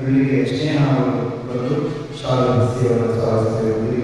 ಇಲ್ಲಿಗೆ ಸ್ನೇಹ ಮತ್ತು ಶಾಲಾ ಸೇವನ ಸ್ವಾಗತಿಸಿರುತ್ತೀವಿ.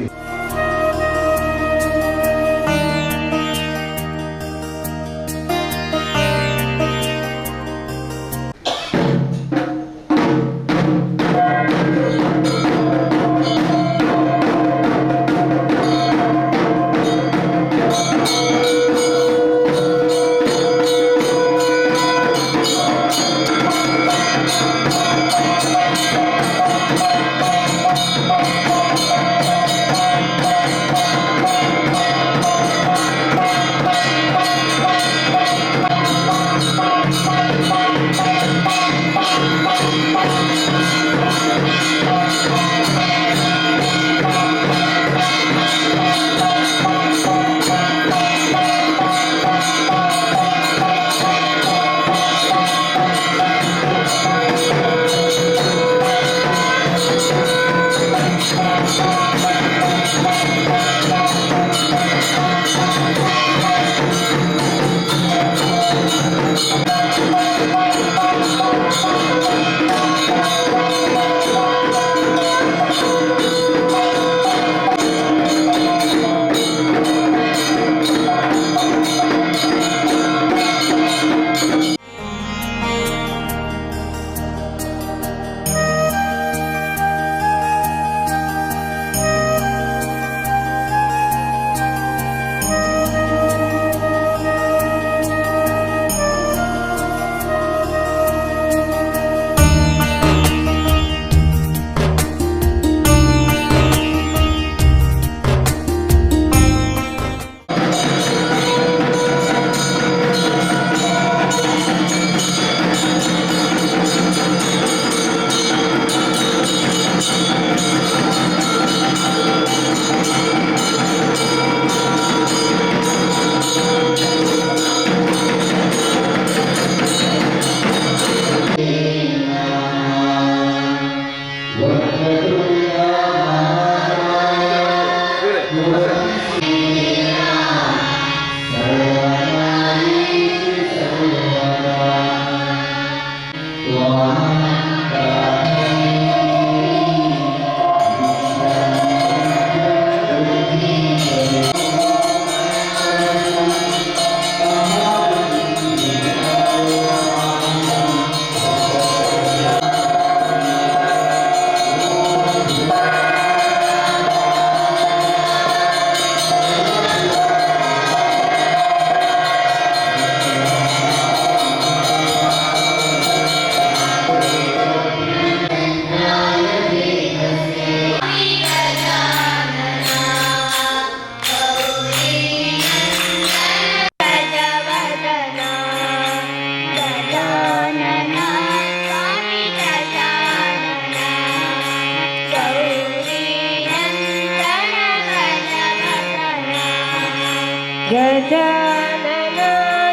गजानन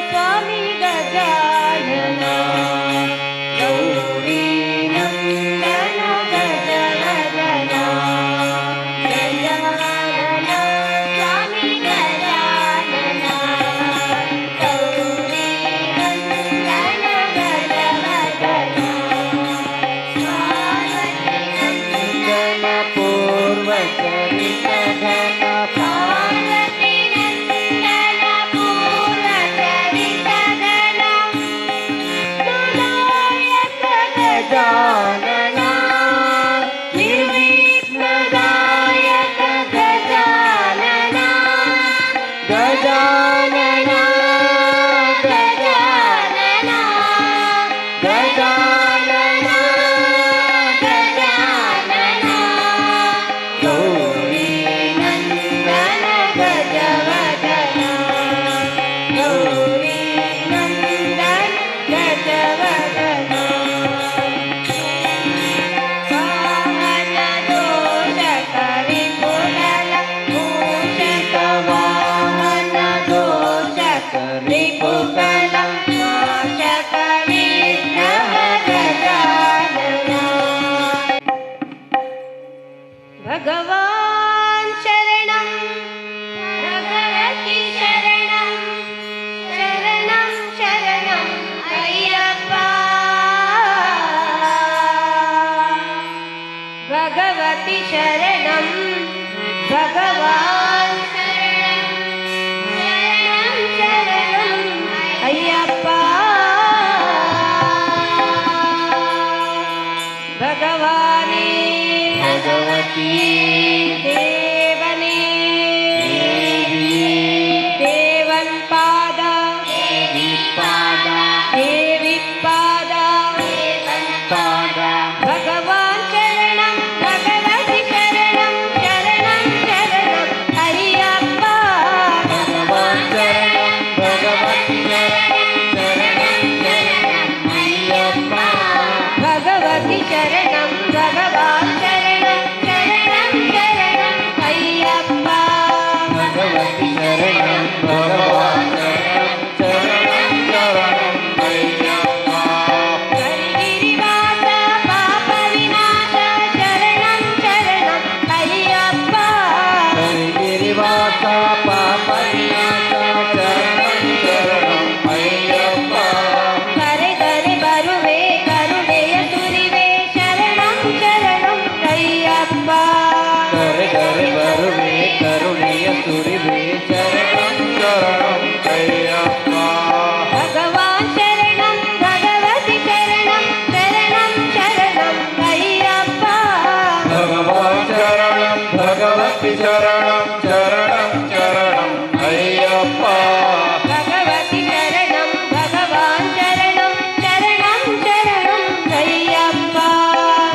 स्वामी गजानन गौरी नंदन गजवदन गजानन स्वामी गजानन गौरी नंदन गजवदन पार्वती नंदन पूर्वचरितधन गजानन निर्विघ्नदायक गजानन गजानन गजानन गजानन गजानन गौरी नंदन गजवदन गौरी नंदन गजवदन ದೇವನೇ ದೇವನ್ ಪಾದ ದೇವಿ ಪಾದ ಭಗವಾನ್ ಶರಣಂ ಭಗವತಿ ಶರಣಂ ಶರಣಂ ಶರಣಂ ಅಯ್ಯಪ್ಪ ಭಗವತಿ ಶರಣಂ ಭಗವಾನ್ ಶರಣಂ ಶರಣಂ ಶರಣಂ ಅಯ್ಯಪ್ಪ ಹರಿಗಿರಿವಾಸ ಪಾಪ ವಿನಾಶ ಶರಣಂ ಶರಣಂ ಅಯ್ಯಪ್ಪ ಕರೆದರೆ ಬರುವೆ ಕರುಣೆಯ ಸುರಿವೆ ಶರಣಂ ಶರಣಂ ಅಯ್ಯಪ್ಪ ಭಗವಾನ್ ಶರಣಂ ಭಗವತಿ ಶರಣಂ ಶರಣಂ ಶರಣಂ ಅಯ್ಯಪ್ಪ ಭಗವತಿ ಶರಣಂ ಶರಣಂ ಶರಣಂ ಅಯ್ಯಪ್ಪ ಭಗವತಿ ಶರಣಂ ಭಗವಾನ್ ಶರಣಂ ಶರಣಂ ಶರಣಂ ಅಯ್ಯಪ್ಪ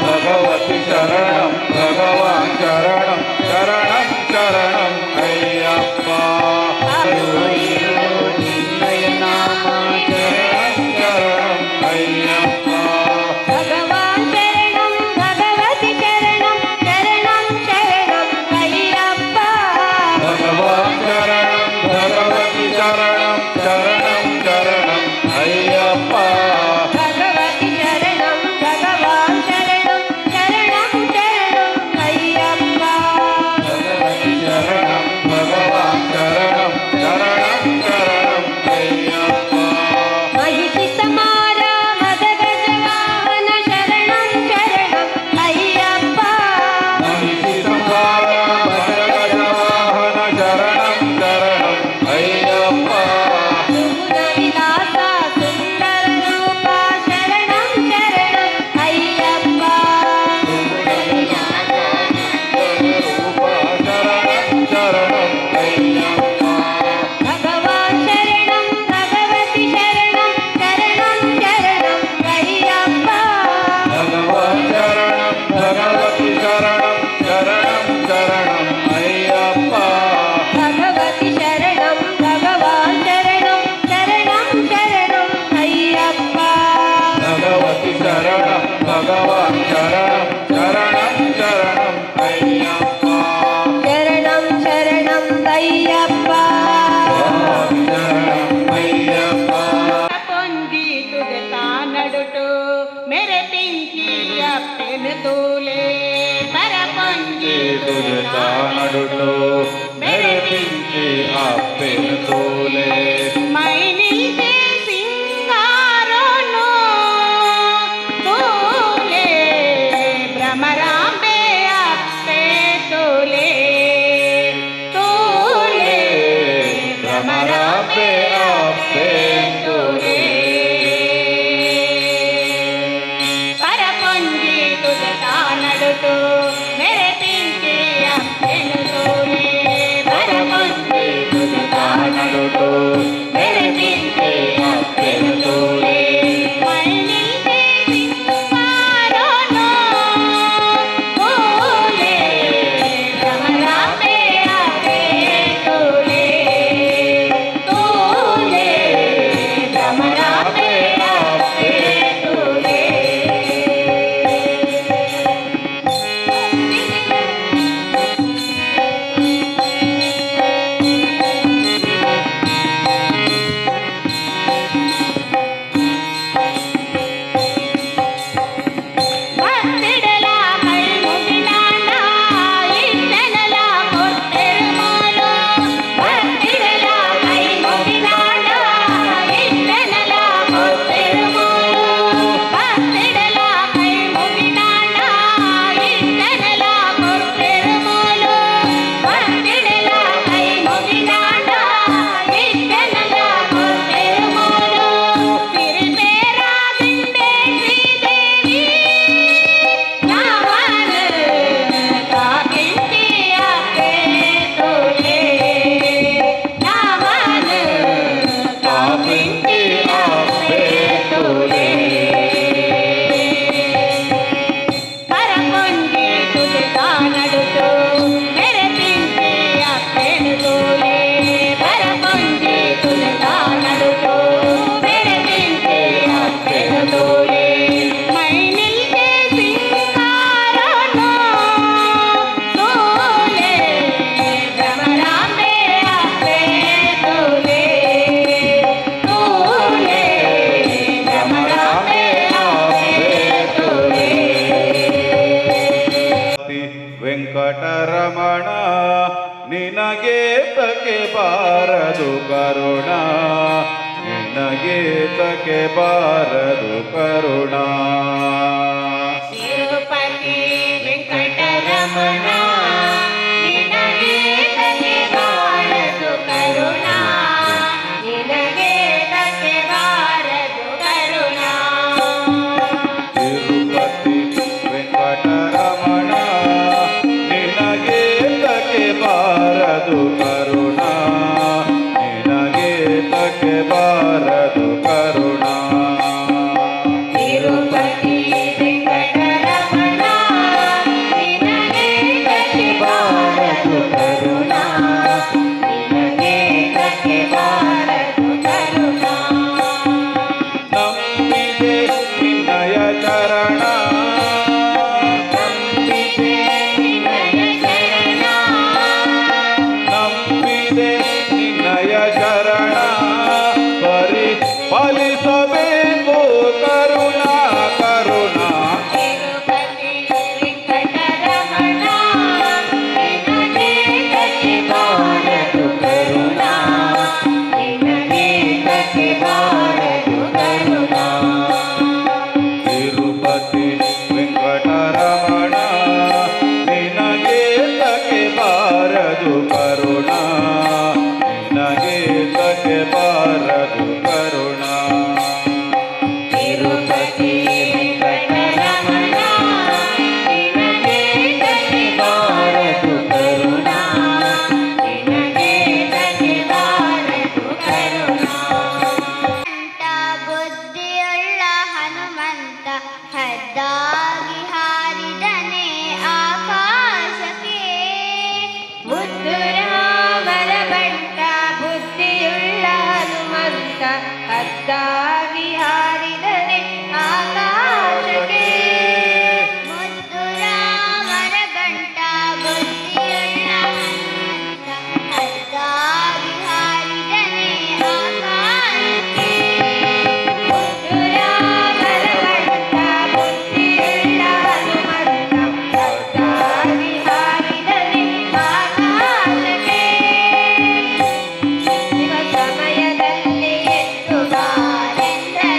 ಭಗವತಿ ಶರಣಂ ಭಗವಾನ್ ಶರಣಂ ಶರಣಂ ಶರಣಂ ಅಯ್ಯಪ್ಪ ನಿನ್ನಯ ನಾಮ ಶರಣಂ ಶರಣಂ ಅಯ್ಯಪ್ಪ ಭಗವಾನ್ ಶರಣಂ ಭಗವತಿ ಶರಣಂ ಶರಣಂ ಶರಣಂ ಅಯ್ಯಪ್ಪ ಭಗವಾನ್ ಶರಣಂ ಭಗವತಿ ಶರಣಂ ಶರಣಂ ಶರಣಂ ಅಯ್ಯಪ್ಪ ಭಗವತಿ ಶರಣಂ ಭಗವಾನ್ ಶರಣಂ ಶರಣಂ ಶರಣಂ ಅಯ್ಯಪ್ಪ ಭಗವತಿ ಶರಣಂ ಭಗವಾನ್ ಶರಣಂ ಶರಣಂ ಶರಣಂ ಅಯ್ಯಪ್ಪ ಮಹಿಷಿ ಸಮಾರ ಮದಗಜವಾಹನ ಶರಣಂ ಶರಣಂ ಅಯ್ಯಪ್ಪ ಮಹಿಷಿ ಸಂಹಾರ ಭಗಗಜವಾಹನ ಶರಣಂ ಶರಣಂ ಅಯ್ಯಪ್ಪ ಸುಗುಣ ವಿಲಾಸ ಸುಂದರ ರೂಪ ಶರಣಂ ಶರಣಂ ಅಯ್ಯಪ್ಪ ರೂಪ ಶರಣಂ ಶರಣಂ ಅಯ್ಯಪ್ಪ ಭಗವಾನ್ ಶರಣಂ ಭಗವತಿ ಶರಣಂ ಶರಣಂ ಶರಣಂ ಅಯ್ಯಪ್ಪ ಭಗವಾನ್ ಶರಣಂ ಭಗವತಿ ಶರಣಂ ಶರಣಂ ಶರಣಂ ಅಯ್ಯಪ್ಪ ಭಗವತಿ ಶರಣಂ ಭಗವಾನ್ ಶರಣಂ ಶರಣಂ ಶರಣಂ ಅಯ್ಯಪ್ಪ ಭಗವತಿ ಶರಣಂ ಭಗವಾನ್ ಶರಣಂ ಶರಣಂ ಶರಣಂ ಅಯ್ಯಪ್ಪ ಶರಣಂ ಶರಣಂ ಅಯ್ಯಪ್ಪ ಶರಣಂ ಅಯ್ಯಪ್ಪ పొంగి తుదతా నడుటు మెరే పింకి అప్పెను తూలే పరపొంగి తుదతా నడుటు మెరపించి అప్పెను తోలే మైనిల్కే సింగారోను తూలే భ్రమరాంబే అప్పే తూలే తూలే భ్రమరాంబే అప్పే తూలే పరపొంగి తుదతా నడుటు మెరే పింకి అప్పెను తూలే పరపొంగి తుదతా నడుటు మెరే పింకి అప్పెను తూలే మైనిల్కే సింగారోను తూలే భ్రమరాంబే అప్పే తూలే తూలే ಕರುಣ ನಿನಗೇತಕ್ಕೆ ಬಾರದು ಕರುಣ ತಿರುಪತಿ ವೆಂಕಟರಮಣ ನಿನಗೆ ತಕ್ಕೆ ಬಾರದು ಕರುಣ ನಿನಗೆ ತಕ್ಕೆ ಬಾರದು ಕರುಣ ತಿರುಪತಿ ವೆಂಕಟರಮಣ ನಿನಗೇತಕ್ಕೆ ಬಾರದು ಕರುಣ ನಿನಗೇತಕ್ಕೆ ಬಾರದು ಕರುಣ ತಿರುಪತಿ ವೆಂಕಟರಮಣ ನಿನಗೆ ತಕ್ಕೆ ಬಾರದು ಕರುಣ ನಿನಗೆ ತಕ್ಕೆ ಬಾರದು ಕರುಣ ನಂಬಿದೆ ನಿನ್ನಯ ಚರಣ ನಂಬಿದೆ ನಿನ್ನಯ ಚರಣ ನಂಬಿದೆ ನಿನ್ನಯ ಶರಣ ಪರಿಪಾಲಿಸಬೇಕು ಕರುಣ ಕರುಣ ತಿರುಪತಿ ವೆಂಕಟರಮಣ ನಿನಗೆ ತಕ್ಕೆ ಬಾರದು ಕರುಣ ನಿನಗೆ ತಕ್ಕೆ ಬಾರದು ಕರುಣ ತಿರುಪತಿ ವೆಂಕಟರಮಣ ನಿನಗೆ ತಕ್ಕೆ ಬಾರದು ಕರುಣ ನಿನಗೆ ತಕ್ಕೆ ಬಾರದು ಕರುಣ ತಿರುಪತಿ ವೆಂಕಟರಮಣ ನಿನಗೆ ತಕ್ಕೆ ಬಾರದು ಕರುಣ ನಿನಗೆ ತಕ್ಕೆ ಬಾರದು ಕರುಣ ಬುದ್ಧಿಯುಳ್ಳ ಹನುಮಂತ ಹದ್ದಾಗಿ ಹಾರಿದನೆ ಆಕಾಶಕ್ಕೆ ಮುದ್ದು ರಾಮರ ಬಂಟ ಬುದ್ಧಿಯುಳ್ಳ ಹನುಮಂತ ಹದ್ದಾಗಿ ಹಾರಿದರೆ ಆಕಾಶಕ್ಕೆ ಮುದ್ದು ರಾಮರ ಗಂಟ ಬುದ್ಧಿಯುಳ್ಳ ಹನುಮಂತ ಹದ್ದಾಗಿ ಹಾರಿದನೆ ಆಕಾಶಕ್ಕೆ ಮುದ್ದು ರಾಮರ ಬಂಟ ಬುದ್ಧಿಯುಳ್ಳ ಹನುಮಂತ ಹದ್ದಾಗಿ ಹಾರಿದರೆ ಆಕಾಶಕ್ಕೆ ಶಿವ ಸಮಯದಲ್ಲಿ ಎದ್ದು ಬಾರೆಂದರೆ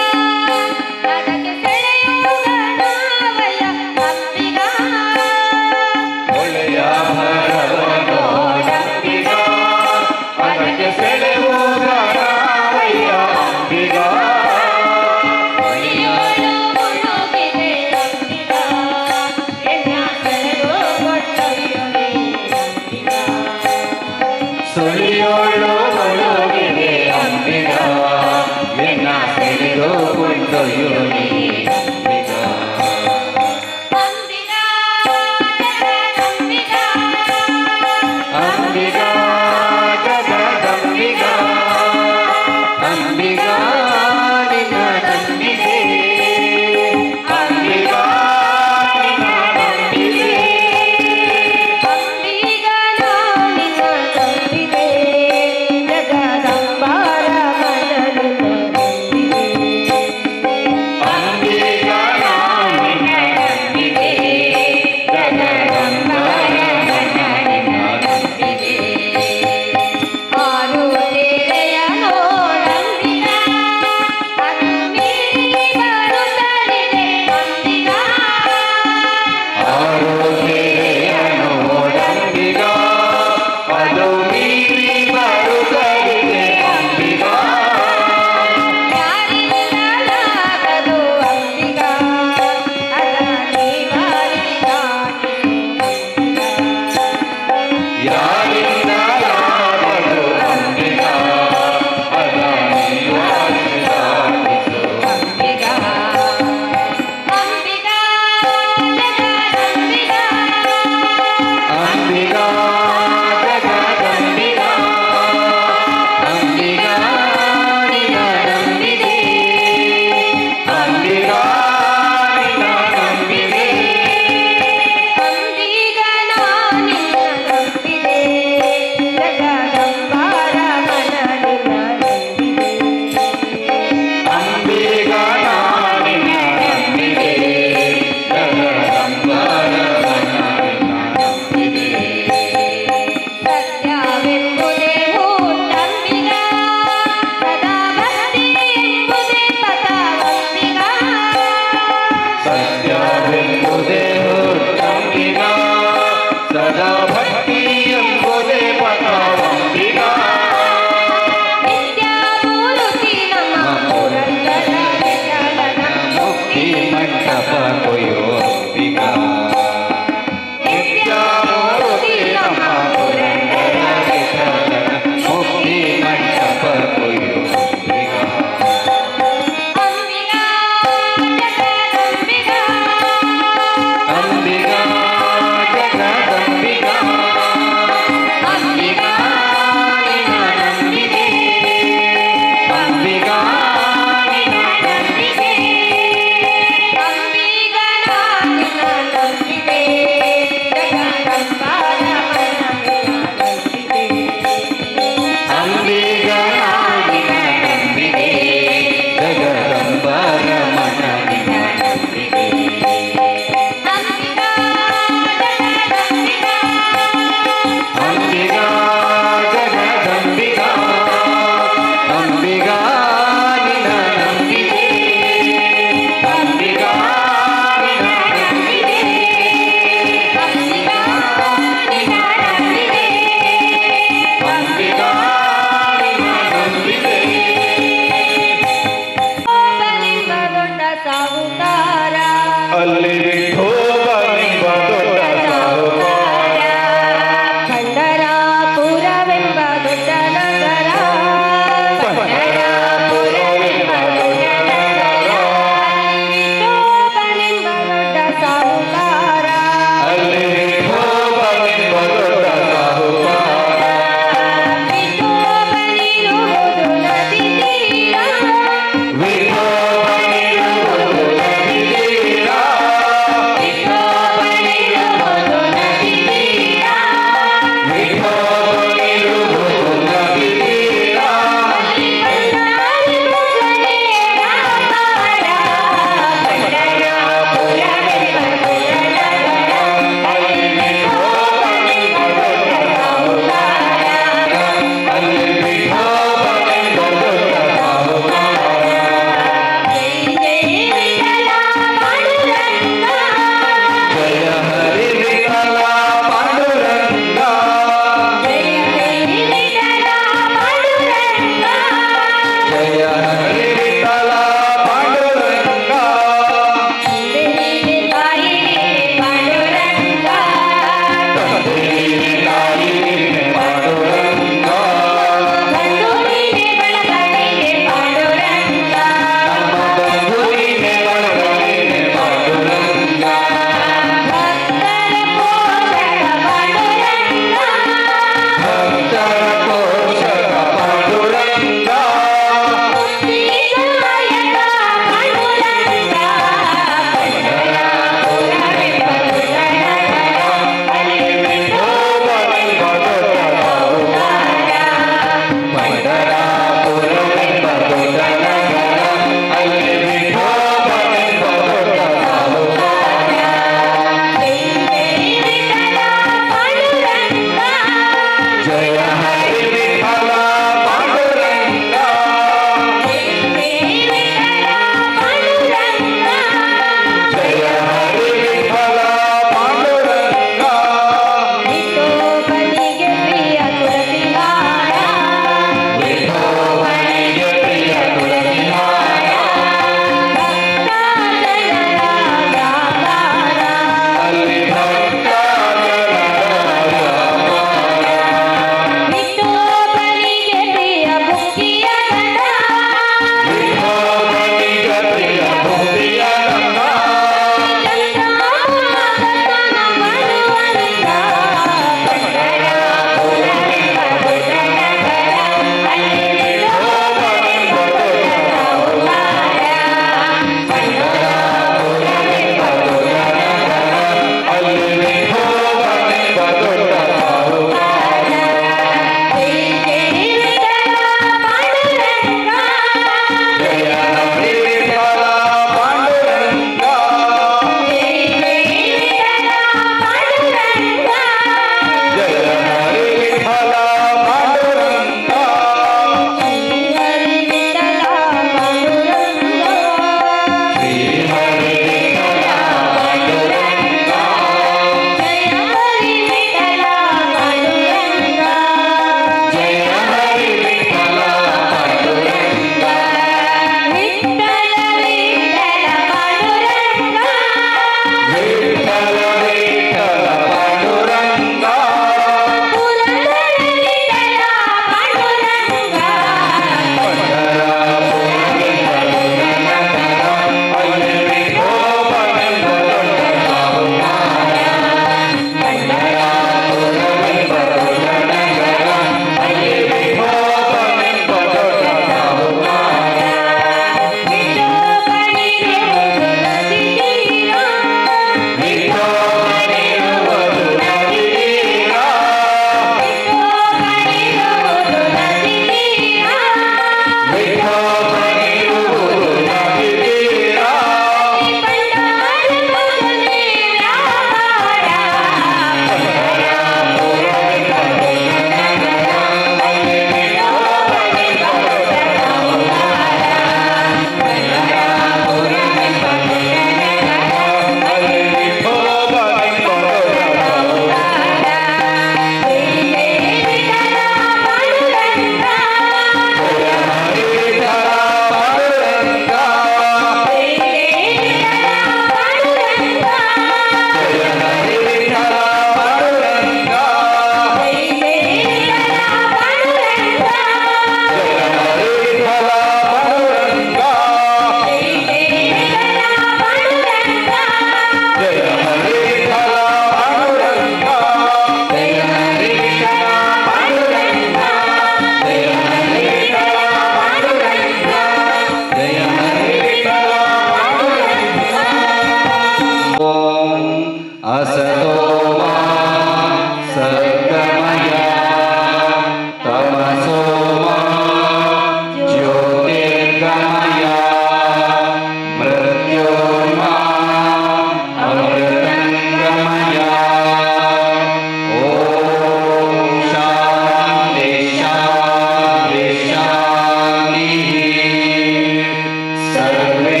सर्वे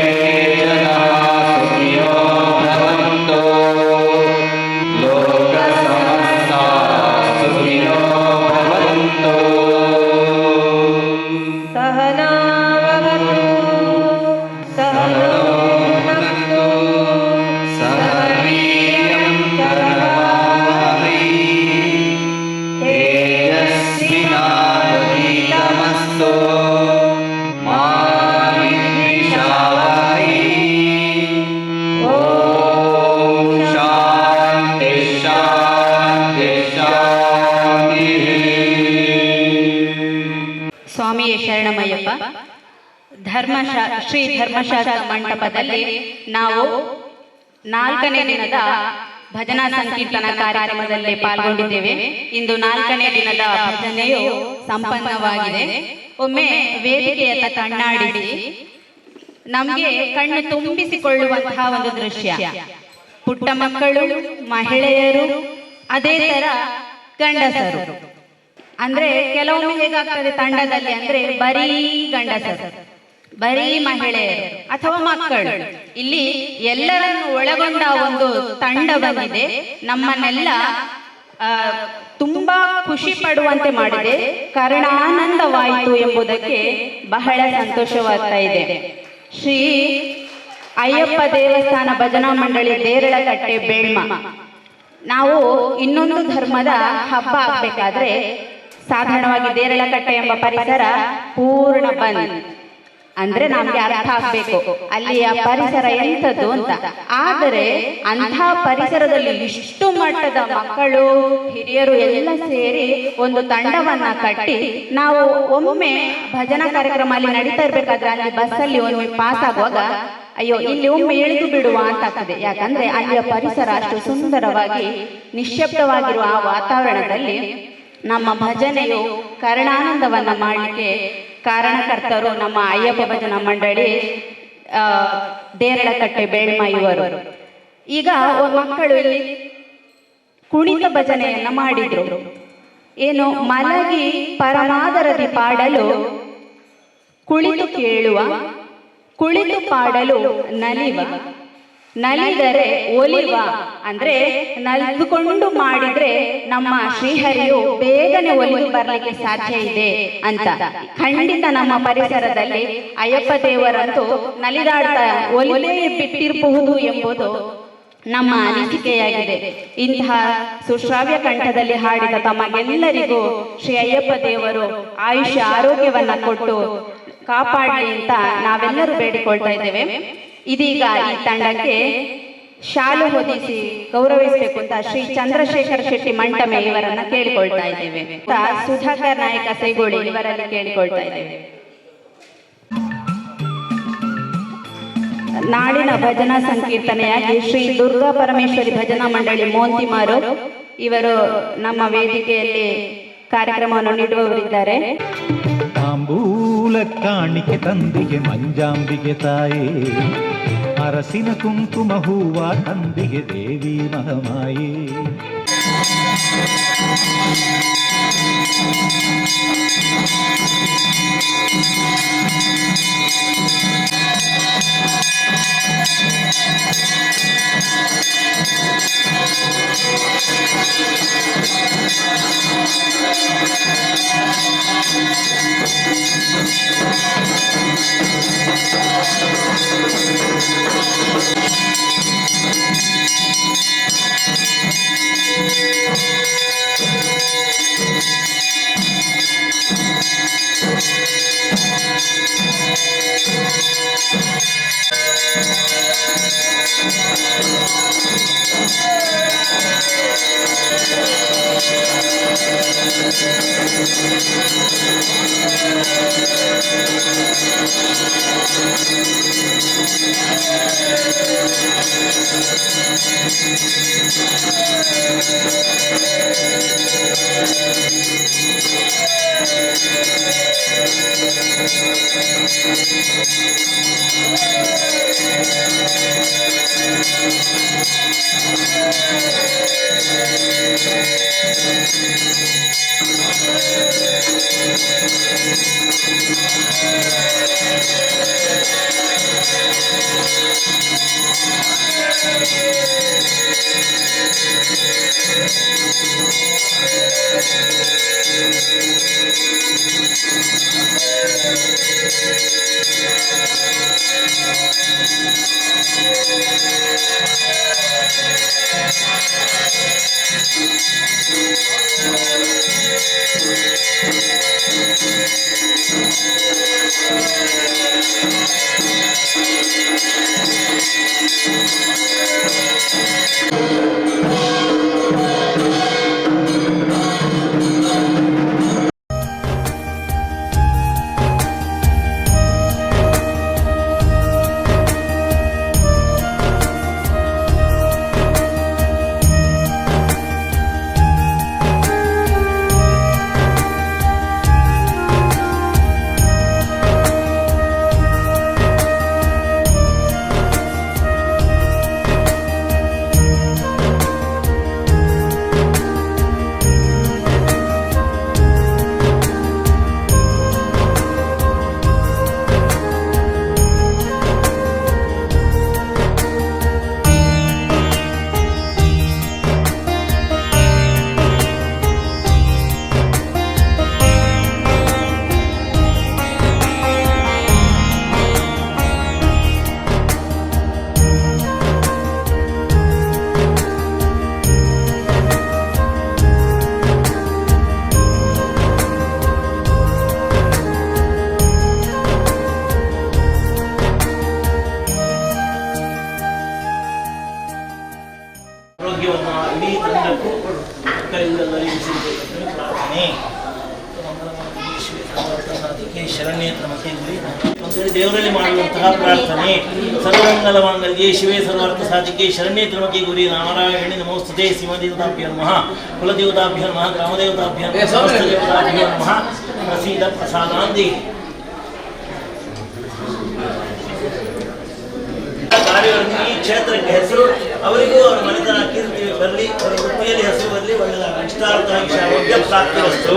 जनाः सुखिनो भवन्तु लोकसमस्ताः सुखिनो भवन्तु सहनावतु सहनो भुनक्तु सह वीर्यं करवावहै तेजस्विनावधीतमस्तु मा विद्विषावहै ॐ शान्ति शान्ति शान्तिः ಸ್ವಾಮಿಯೇ ಶರಣಮಯ್ಯಪ್ಪ. ಶ್ರೀ ಧರ್ಮಶಾಸ್ತ್ರ ಮಂಟಪದಲ್ಲಿ ನಾವು 4ನೇ ದಿನದ ಭಜನಾ ಸಂಕೀರ್ತನ ಕಾರ್ಯಕ್ರಮದಲ್ಲಿ ಪಾಲ್ಗೊಂಡಿದ್ದೇವೆ. ಇಂದು 4ನೇ ದಿನದ ಭಜನೆಯು ಸಂಪನ್ನವಾಗಿದೆ. ಒಮ್ಮೆ ವೇದಿಕೆಯತ್ತ ಕಣ್ಣಾಡಿಸಿ ನಮಗೆ ಕಣ್ಣು ತುಂಬಿಸಿಕೊಳ್ಳುವಂತಹ ಒಂದು ದೃಶ್ಯ, ಪುಟ್ಟ ಮಕ್ಕಳು, ಮಹಿಳೆಯರು, ಅದೇ ತರ ಗಂಡಸರು. ಅಂದ್ರೆ ಕೆಲವೊಮ್ಮೆ ಹೇಗಾಗ್ತದೆ ತಂಡದಲ್ಲಿ ಅಂದ್ರೆ ಬರೀ ಗಂಡಸರು, ಬರೀ ಮಹಿಳೆಯರು ಅಥವಾ ಮಕ್ಕಳು, ಇಲ್ಲಿ ಎಲ್ಲರನ್ನು ಒಳಗೊಂಡ ಒಂದು ತಂಡ ಬಂದಿದೆ. ನಮ್ಮನ್ನೆಲ್ಲ ತುಂಬಾ ಖುಷಿ ಪಡುವಂತೆ ಮಾಡಿದೆ, ಕರ್ಣಾನಂದವಾಯಿತು ಎಂಬುದಕ್ಕೆ ಬಹಳ ಸಂತೋಷವಾಗ್ತಾ ಇದೆ. ಶ್ರೀ ಅಯ್ಯಪ್ಪ ದೇವಸ್ಥಾನ ಭಜನಾ ಮಂಡಳಿ ದೇರಳಕಟ್ಟೆ ಬೇಳ್ಮ, ನಾವು ಇನ್ನೊಂದು ಧರ್ಮದ ಹಬ್ಬ ಆಗ್ಬೇಕಾದ್ರೆ ಸಾಧಾರಣವಾಗಿ ದೇರಳಕಟ್ಟೆ ಎಂಬ ಪರಿಸರ ಪೂರ್ಣ ಬಂದ್ ಅಂದ್ರೆ ನಮ್ಗೆ ಅರ್ಥ ಆಗ್ಬೇಕು ಅಲ್ಲಿಯ ಪರಿಸರ ಎಂಥದ್ದು ಅಂತ. ಆದರೆ ಅಂಥ ಪರಿಸರದಲ್ಲಿ ಇಷ್ಟು ಮಟ್ಟದ ಮಕ್ಕಳು, ಹಿರಿಯರು ಎಲ್ಲ ಸೇರಿ ಒಂದು ತಂಡವನ್ನ ಕಟ್ಟಿ ನಾವು ಒಮ್ಮೆ ಭಜನಾ ಕಾರ್ಯಕ್ರಮ ಅಲ್ಲಿ ನಡೀತಾ ಇರ್ಬೇಕಾದ್ರೆ ಅಲ್ಲಿ ಬಸ್ಸಲ್ಲಿ ಒಮ್ಮೆ ಪಾಸ್ ಆಗುವಾಗ ಅಯ್ಯೋ ಇಲ್ಲಿ ಒಮ್ಮೆ ಇಳಿದು ಬಿಡುವ ಅಂತ ಆಗ್ತದೆ. ಯಾಕಂದ್ರೆ ಅಲ್ಲಿಯ ಪರಿಸರ ಅಷ್ಟು ಸುಂದರವಾಗಿ ನಿಶ್ಶಬ್ದವಾಗಿರುವ ಆ ವಾತಾವರಣದಲ್ಲಿ ನಮ್ಮ ಭಜನೆಯು ಕರ್ಣಾನಂದವನ್ನ ಮಾಡಲಿಕ್ಕೆ ಕಾರಣಕರ್ತರು ನಮ್ಮ ಅಯ್ಯಪ್ಪ ಭಜನಾ ಮಂಡಳಿ ದೇರಳಕಟ್ಟೆ ಬೇಳ್ಮ ಇವರು. ಈಗ ಮಕ್ಕಳು ಇಲ್ಲಿ ಕುಣಿತ ಭಜನೆಯನ್ನ ಮಾಡಿದ್ರು. ಏನು ಮಲಗಿ ಪರಮಾದರದಿ ಪಾಡಲು ಕುಳಿತು ಕೇಳುವ, ಕುಳಿತು ಪಾಡಲು ನಲಿವ, ನಲಿದರೆ ಒಲಿವ ಅಂದ್ರೆ ನಲಿದುಕೊಂಡು ಮಾಡಿದ್ರೆ ನಮ್ಮ ಶ್ರೀಹರಿಯು ಬೇಗನೆ ಒಲಿದು ಬರಲಿಕ್ಕೆ ಸಾಧ್ಯ ಇದೆ ಅಂತ. ಖಂಡಿತ ನಮ್ಮ ಪರಿಸರದಲ್ಲಿ ಅಯ್ಯಪ್ಪ ದೇವರಂತೂ ನಲಿದಾಡ್ತಾ ಒಲಿದೇ ಬಿಟ್ಟಿರಬಹುದು ಎಂಬುದು ನಮ್ಮ ಅನಿಸಿಕೆಯಾಗಿದೆ. ಇಂತಹ ಸುಶ್ರಾವ್ಯ ಕಂಠದಲ್ಲಿ ಹಾಡಿದ ತಮಗೆಲ್ಲರಿಗೂ ಶ್ರೀ ಅಯ್ಯಪ್ಪ ದೇವರು ಆಯುಷ್ಯ ಆರೋಗ್ಯವನ್ನ ಕೊಟ್ಟು ಕಾಪಾಡಲಿ ಅಂತ ನಾವೆಲ್ಲರೂ ಬೇಡಿಕೊಳ್ತಾ ಇದ್ದೇವೆ. ಇದೀಗ ಈ ತಂಡಕ್ಕೆ ಶಾಲು ಹೊದಿಸಿ ಗೌರವಿಸಬೇಕು ಅಂತ ಶ್ರೀ ಚಂದ್ರಶೇಖರ ಶೆಟ್ಟಿ ಮಂಟಮೆ ಇವರನ್ನ ಕೇಳಿಕೊಳ್ತಾ ಇದ್ದೇವೆ. ಸುಧಾಕರ್ ನಾಯಕ ಸೇಗೋಳಿ ಇವರಲ್ಲಿ ಕೇಳಿಕೊಳ್ತಾ ಇದ್ದೇವೆ. ನಾಡಿನ ಭಜನಾ ಸಂಕೀರ್ತನೆಯಾಗಿ ಶ್ರೀ ದುರ್ಗಾ ಪರಮೇಶ್ವರಿ ಭಜನಾ ಮಂಡಳಿ ಮೋಂತಿಮಾರು ಇವರು ನಮ್ಮ ವೇದಿಕೆಯಲ್ಲಿ ಕಾರ್ಯಕ್ರಮವನ್ನು ನೀಡುವವರಿದ್ದಾರೆ. ತಾಂಬೂಲ ಕಾಣಿಕೆ ತಂದಿಗೆ ಮಂಜಾಂಬಿಗೆ ತಾಯೇ, ಅರಸಿನ ಕುಂಕುಮ ಹೂವ ತಂದಿಗೆ ದೇವಿ ಮಹಮಾಯೇ. ಶರಣ್ಯೇ ತ್ರ್ಯಂಬಕೆ ಗೌರಿ ಅಂತೇಳಿ ದೇವರಲ್ಲಿ ಮಾಡುವಂತಹ ಪ್ರಾರ್ಥನೆ. ಸರ್ವಮಂಗಲ ಮಾಂಗಲ್ಯೆ ಶಿವೇ ಸರ್ವಾರ್ಥ ಸಾಧಿಕೆ ಶರಣ್ಯೇ ತ್ರ್ಯಂಬಕೆ ಗೌರಿ ನಾರಾಯಣಿ ನಮೋಸ್ತುತೆ. ಶಿವದೇವತಾಭ್ಯೋ ನಮಃ, ಕುಲದೇವತಾಭ್ಯೋ ನಮಃ, ಗ್ರಾಮದೇವತಾಭ್ಯೋ ನಮಃ, ಸಮಸ್ತದೇವತಾಭ್ಯೋ ನಮಃ. ಪ್ರಸೀದ ಪ್ರಸಾದಾಂದಿ ಈ ಕ್ಷೇತ್ರಕ್ಕೆ ಹೆಸರು ಅವರಿಗೂ ಅವರ ಮನೆತನ ಕೀರ್ತಿ ಬರಲಿ, ಅವರ ವೃತ್ತಿಯಲ್ಲಿ ಹೆಸರು ಬರಲಿ, ಒಳ್ಳೆಯದಾಗಲಿ, ಇಷ್ಟಾರ್ಥ ಪ್ರಾಪ್ತಿ ವಸ್ತು.